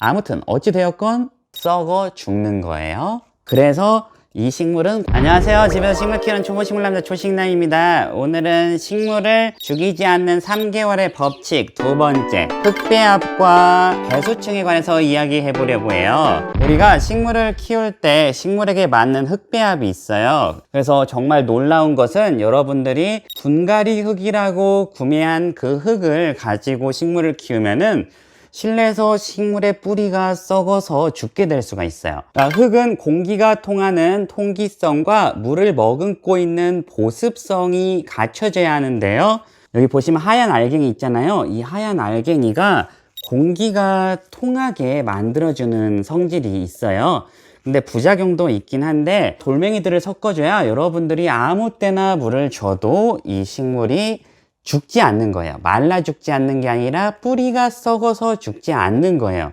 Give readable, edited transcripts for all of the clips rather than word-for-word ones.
아무튼 어찌되었건 썩어 죽는 거예요. 그래서 이 식물은, 안녕하세요, 집에서 식물 키우는 초보식물 남자 초식남입니다. 오늘은 식물을 죽이지 않는 3개월의 법칙 두 번째, 흙배합과 배수층에 관해서 이야기해 보려고 해요. 우리가 식물을 키울 때 식물에게 맞는 흙배합이 있어요. 그래서 정말 놀라운 것은 여러분들이 분갈이 흙이라고 구매한 그 흙을 가지고 식물을 키우면은 실내에서 식물의 뿌리가 썩어서 죽게 될 수가 있어요. 흙은 공기가 통하는 통기성과 물을 머금고 있는 보습성이 갖춰져야 하는데요. 여기 보시면 하얀 알갱이 있잖아요. 이 하얀 알갱이가 공기가 통하게 만들어주는 성질이 있어요. 근데 부작용도 있긴 한데, 돌멩이들을 섞어줘야 여러분들이 아무 때나 물을 줘도 이 식물이 죽지 않는 거예요. 말라 죽지 않는 게 아니라 뿌리가 썩어서 죽지 않는 거예요.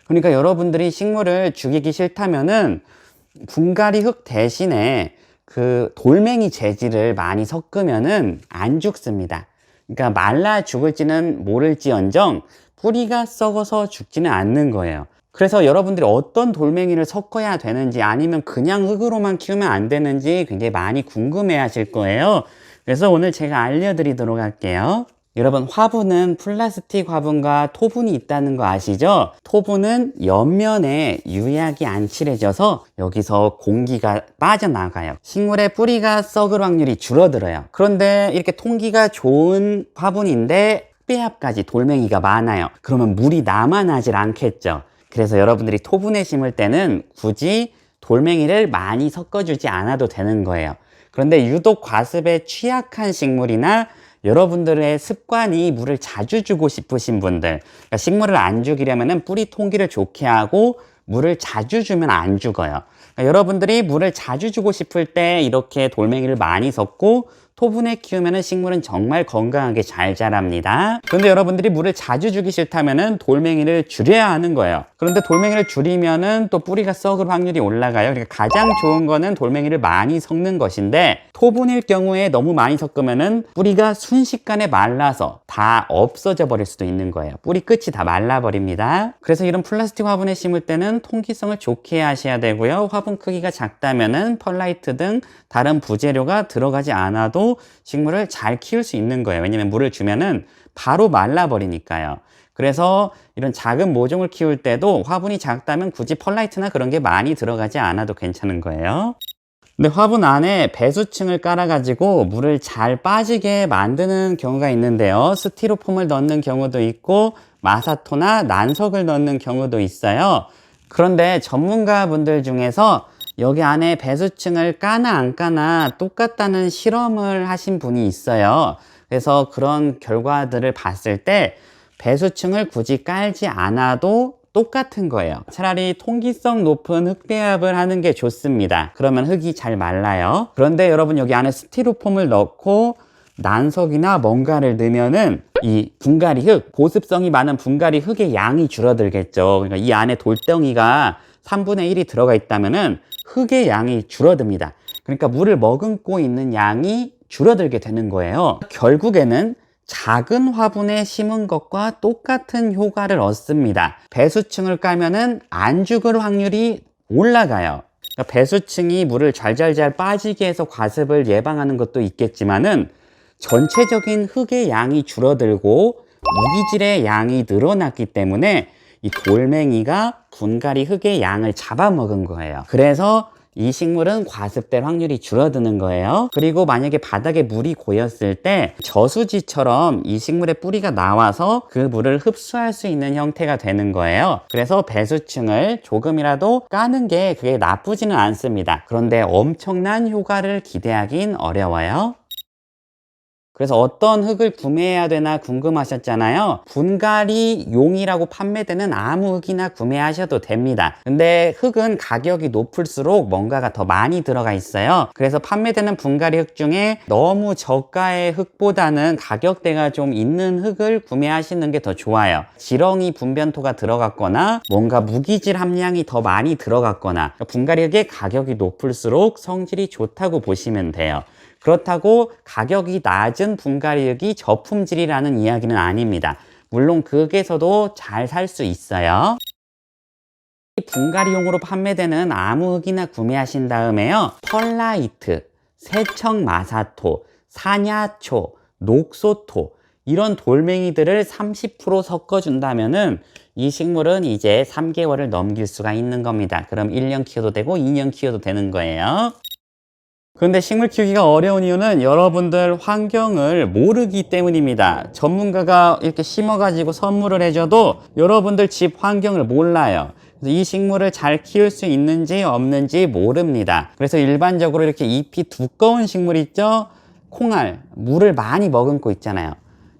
그러니까 여러분들이 식물을 죽이기 싫다면은 분갈이 흙 대신에 그 돌멩이 재질을 많이 섞으면은 안 죽습니다. 그러니까 말라 죽을지는 모를지언정 뿌리가 썩어서 죽지는 않는 거예요. 그래서 여러분들이 어떤 돌멩이를 섞어야 되는지, 아니면 그냥 흙으로만 키우면 안 되는지 굉장히 많이 궁금해 하실 거예요. 그래서 오늘 제가 알려드리도록 할게요. 여러분, 화분은 플라스틱 화분과 토분이 있다는 거 아시죠? 토분은 옆면에 유약이 안 칠해져서 여기서 공기가 빠져나가요. 식물의 뿌리가 썩을 확률이 줄어들어요. 그런데 이렇게 통기가 좋은 화분인데 흙배합까지 돌멩이가 많아요. 그러면 물이 남아나질 않겠죠. 그래서 여러분들이 토분에 심을 때는 굳이 돌멩이를 많이 섞어주지 않아도 되는 거예요. 그런데 유독 과습에 취약한 식물이나 여러분들의 습관이 물을 자주 주고 싶으신 분들, 그러니까 식물을 안 죽이려면 뿌리 통기를 좋게 하고 물을 자주 주면 안 죽어요. 그러니까 여러분들이 물을 자주 주고 싶을 때 이렇게 돌멩이를 많이 섞고 토분에 키우면 식물은 정말 건강하게 잘 자랍니다. 그런데 여러분들이 물을 자주 주기 싫다면 돌멩이를 줄여야 하는 거예요. 그런데 돌멩이를 줄이면 또 뿌리가 썩을 확률이 올라가요. 그러니까 가장 좋은 거는 돌멩이를 많이 섞는 것인데, 토분일 경우에 너무 많이 섞으면 뿌리가 순식간에 말라서 다 없어져 버릴 수도 있는 거예요. 뿌리 끝이 다 말라버립니다. 그래서 이런 플라스틱 화분에 심을 때는 통기성을 좋게 하셔야 되고요. 화분 크기가 작다면 펄라이트 등 다른 부재료가 들어가지 않아도 식물을 잘 키울 수 있는 거예요. 왜냐면 물을 주면은 바로 말라버리니까요. 그래서 이런 작은 모종을 키울 때도 화분이 작다면 굳이 펄라이트나 그런 게 많이 들어가지 않아도 괜찮은 거예요. 근데 화분 안에 배수층을 깔아가지고 물을 잘 빠지게 만드는 경우가 있는데요. 스티로폼을 넣는 경우도 있고 마사토나 난석을 넣는 경우도 있어요. 그런데 전문가분들 중에서 여기 안에 배수층을 까나 안 까나 똑같다는 실험을 하신 분이 있어요. 그래서 그런 결과들을 봤을 때 배수층을 굳이 깔지 않아도 똑같은 거예요. 차라리 통기성 높은 흙배합을 하는 게 좋습니다. 그러면 흙이 잘 말라요. 그런데 여러분, 여기 안에 스티로폼을 넣고 난석이나 뭔가를 넣으면은 이 분갈이 흙, 보습성이 많은 분갈이 흙의 양이 줄어들겠죠. 그러니까 이 안에 돌덩이가 3분의 1이 들어가 있다면은 흙의 양이 줄어듭니다. 그러니까 물을 머금고 있는 양이 줄어들게 되는 거예요. 결국에는 작은 화분에 심은 것과 똑같은 효과를 얻습니다. 배수층을 깔면은 안 죽을 확률이 올라가요. 그러니까 배수층이 물을 잘잘잘 빠지게 해서 과습을 예방하는 것도 있겠지만은 전체적인 흙의 양이 줄어들고 무기질의 양이 늘어났기 때문에 이 돌멩이가 분갈이 흙의 양을 잡아먹은 거예요. 그래서 이 식물은 과습될 확률이 줄어드는 거예요. 그리고 만약에 바닥에 물이 고였을 때 저수지처럼 이 식물의 뿌리가 나와서 그 물을 흡수할 수 있는 형태가 되는 거예요. 그래서 배수층을 조금이라도 까는 게 그게 나쁘지는 않습니다. 그런데 엄청난 효과를 기대하긴 어려워요. 그래서 어떤 흙을 구매해야 되나 궁금하셨잖아요. 분갈이 용이라고 판매되는 아무 흙이나 구매하셔도 됩니다. 근데 흙은 가격이 높을수록 뭔가가 더 많이 들어가 있어요. 그래서 판매되는 분갈이 흙 중에 너무 저가의 흙보다는 가격대가 좀 있는 흙을 구매하시는 게 더 좋아요. 지렁이 분변토가 들어갔거나 뭔가 무기질 함량이 더 많이 들어갔거나, 분갈이 흙의 가격이 높을수록 성질이 좋다고 보시면 돼요. 그렇다고 가격이 낮은 분갈이흙이 저품질이라는 이야기는 아닙니다. 물론 극에서도 잘 살 수 있어요. 분갈이용으로 판매되는 아무 흙이나 구매하신 다음에요, 펄라이트, 세척마사토, 사냐초, 녹소토 이런 돌멩이들을 30% 섞어준다면은 이 식물은 이제 3개월을 넘길 수가 있는 겁니다. 그럼 1년 키워도 되고 2년 키워도 되는 거예요. 그런데 식물 키우기가 어려운 이유는 여러분들 환경을 모르기 때문입니다. 전문가가 이렇게 심어가지고 선물을 해줘도 여러분들 집 환경을 몰라요. 그래서 이 식물을 잘 키울 수 있는지 없는지 모릅니다. 그래서 일반적으로 이렇게 잎이 두꺼운 식물 있죠? 콩알, 물을 많이 머금고 있잖아요.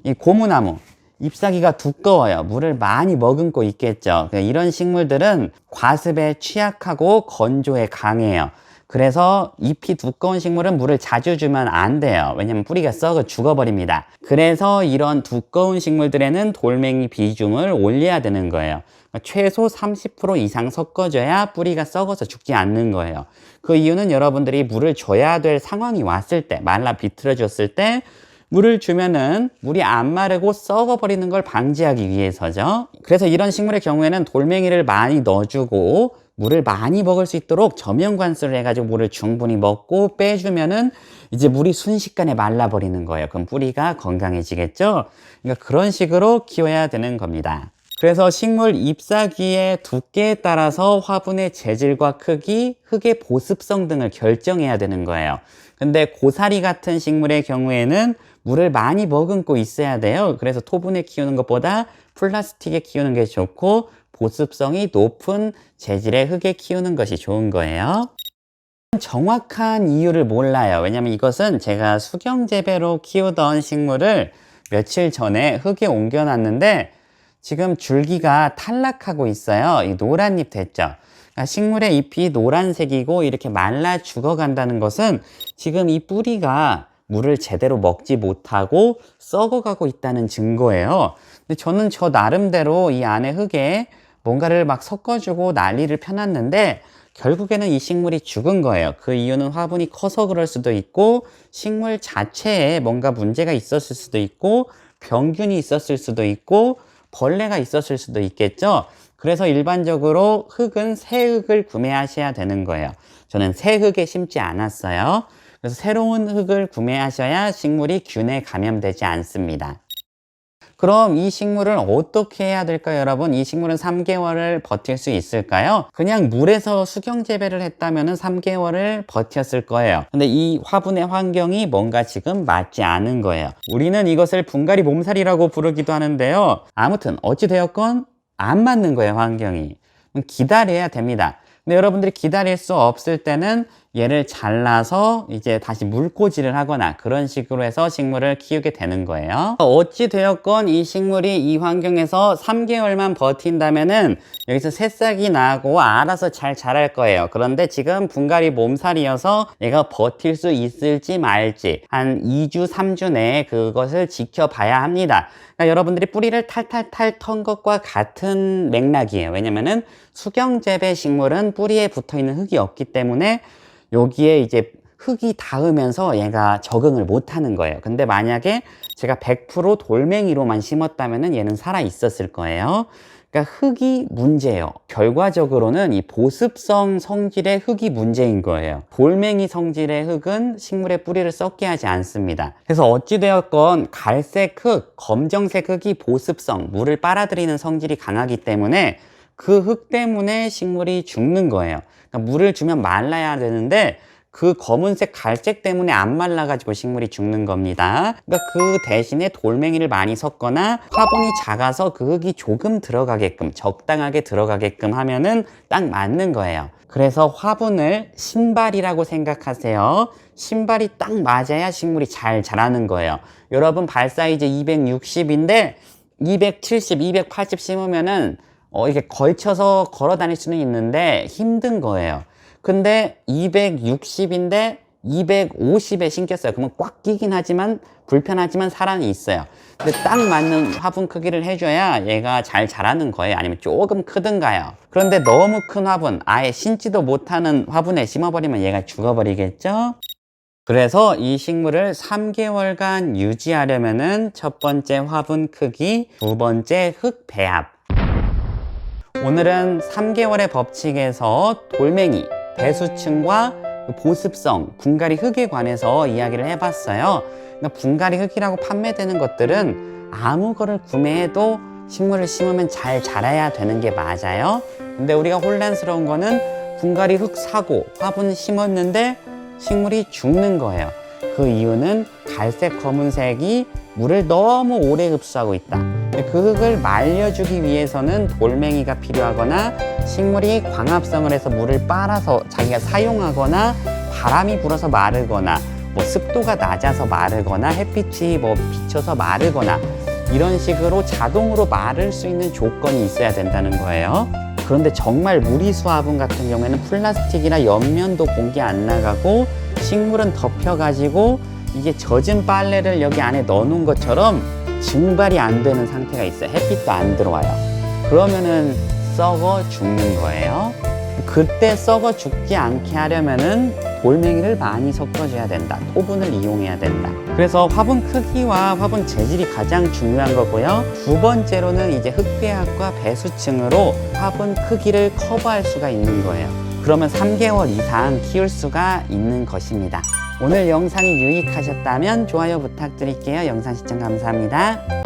이 고무나무, 잎사귀가 두꺼워요. 물을 많이 머금고 있겠죠. 이런 식물들은 과습에 취약하고 건조에 강해요. 그래서 잎이 두꺼운 식물은 물을 자주 주면 안 돼요. 왜냐면 뿌리가 썩어 죽어버립니다. 그래서 이런 두꺼운 식물들에는 돌멩이 비중을 올려야 되는 거예요. 최소 30% 이상 섞어줘야 뿌리가 썩어서 죽지 않는 거예요. 그 이유는 여러분들이 물을 줘야 될 상황이 왔을 때, 말라 비틀어졌을 때 물을 주면은 물이 안 마르고 썩어버리는 걸 방지하기 위해서죠. 그래서 이런 식물의 경우에는 돌멩이를 많이 넣어주고 물을 많이 먹을 수 있도록 저면관수를 해가지고 물을 충분히 먹고 빼주면은 이제 물이 순식간에 말라버리는 거예요. 그럼 뿌리가 건강해지겠죠? 그러니까 그런 식으로 키워야 되는 겁니다. 그래서 식물 잎사귀의 두께에 따라서 화분의 재질과 크기, 흙의 보습성 등을 결정해야 되는 거예요. 근데 고사리 같은 식물의 경우에는 물을 많이 머금고 있어야 돼요. 그래서 토분에 키우는 것보다 플라스틱에 키우는 게 좋고 보습성이 높은 재질의 흙에 키우는 것이 좋은 거예요. 정확한 이유를 몰라요. 왜냐면 이것은 제가 수경재배로 키우던 식물을 며칠 전에 흙에 옮겨놨는데 지금 줄기가 탈락하고 있어요. 이 노란 잎 됐죠? 그러니까 식물의 잎이 노란색이고 이렇게 말라 죽어간다는 것은 지금 이 뿌리가 물을 제대로 먹지 못하고 썩어가고 있다는 증거예요. 근데 저는 저 나름대로 이 안에 흙에 뭔가를 막 섞어주고 난리를 펴놨는데 결국에는 이 식물이 죽은 거예요. 그 이유는 화분이 커서 그럴 수도 있고 식물 자체에 뭔가 문제가 있었을 수도 있고 병균이 있었을 수도 있고 벌레가 있었을 수도 있겠죠. 그래서 일반적으로 흙은 새 흙을 구매하셔야 되는 거예요. 저는 새 흙에 심지 않았어요. 그래서 새로운 흙을 구매하셔야 식물이 균에 감염되지 않습니다. 그럼 이 식물을 어떻게 해야 될까요, 여러분? 이 식물은 3개월을 버틸 수 있을까요? 그냥 물에서 수경재배를 했다면 3개월을 버텼을 거예요. 근데 이 화분의 환경이 뭔가 지금 맞지 않은 거예요. 우리는 이것을 분갈이 몸살이라고 부르기도 하는데요. 아무튼 어찌되었건 안 맞는 거예요, 환경이. 기다려야 됩니다. 근데 여러분들이 기다릴 수 없을 때는 얘를 잘라서 이제 다시 물꽂이를 하거나 그런 식으로 해서 식물을 키우게 되는 거예요. 어찌 되었건 이 식물이 이 환경에서 3개월만 버틴다면은 여기서 새싹이 나고 알아서 잘 자랄 거예요. 그런데 지금 분갈이 몸살이어서 얘가 버틸 수 있을지 말지 한 2주, 3주 내에 그것을 지켜봐야 합니다. 그러니까 여러분들이 뿌리를 탈탈탈 턴 것과 같은 맥락이에요. 왜냐면은 수경재배 식물은 뿌리에 붙어있는 흙이 없기 때문에 여기에 이제 흙이 닿으면서 얘가 적응을 못 하는 거예요. 근데 만약에 제가 100% 돌멩이로만 심었다면 얘는 살아 있었을 거예요. 그러니까 흙이 문제예요. 결과적으로는 이 보습성 성질의 흙이 문제인 거예요. 돌멩이 성질의 흙은 식물의 뿌리를 썩게 하지 않습니다. 그래서 어찌되었건 갈색 흙, 검정색 흙이 보습성, 물을 빨아들이는 성질이 강하기 때문에 그 흙 때문에 식물이 죽는 거예요. 그러니까 물을 주면 말라야 되는데 그 검은색 갈색 때문에 안 말라가지고 식물이 죽는 겁니다. 그러니까 그 대신에 돌멩이를 많이 섞거나 화분이 작아서 그 흙이 조금 들어가게끔, 적당하게 들어가게끔 하면은 딱 맞는 거예요. 그래서 화분을 신발이라고 생각하세요. 신발이 딱 맞아야 식물이 잘 자라는 거예요. 여러분 발 사이즈 260인데 270, 280 심으면은 이렇게 걸쳐서 걸어 다닐 수는 있는데 힘든 거예요. 근데 260인데 250에 신겼어요. 그러면 꽉 끼긴 하지만 불편하지만 살아는 있어요. 근데 딱 맞는 화분 크기를 해줘야 얘가 잘 자라는 거예요. 아니면 조금 크든가요. 그런데 너무 큰 화분, 아예 신지도 못하는 화분에 심어버리면 얘가 죽어버리겠죠? 그래서 이 식물을 3개월간 유지하려면은 첫 번째 화분 크기, 두 번째 흙 배합, 오늘은 3개월의 법칙에서 돌멩이, 배수층과 보습성, 분갈이 흙에 관해서 이야기를 해봤어요. 그러니까 분갈이 흙이라고 판매되는 것들은 아무 거를 구매해도 식물을 심으면 잘 자라야 되는 게 맞아요. 근데 우리가 혼란스러운 거는 분갈이 흙 사고 화분 심었는데 식물이 죽는 거예요. 그 이유는 갈색 검은색이 물을 너무 오래 흡수하고 있다. 그 흙을 말려주기 위해서는 돌멩이가 필요하거나 식물이 광합성을 해서 물을 빨아서 자기가 사용하거나 바람이 불어서 마르거나 습도가 낮아서 마르거나 햇빛이 비쳐서 마르거나 이런 식으로 자동으로 마를 수 있는 조건이 있어야 된다는 거예요. 그런데 정말 무리수 화분 같은 경우에는 플라스틱이나 옆면도 공기 안 나가고 식물은 덮여가지고 이게 젖은 빨래를 여기 안에 넣어놓은 것처럼 증발이 안 되는 상태가 있어요. 햇빛도 안 들어와요. 그러면은 썩어 죽는 거예요. 그때 썩어 죽지 않게 하려면은 돌멩이를 많이 섞어줘야 된다. 토분을 이용해야 된다. 그래서 화분 크기와 화분 재질이 가장 중요한 거고요. 두 번째로는 이제 흙배합과 배수층으로 화분 크기를 커버할 수가 있는 거예요. 그러면 3개월 이상 키울 수가 있는 것입니다. 오늘 영상이 유익하셨다면 좋아요 부탁드릴게요. 영상 시청 감사합니다.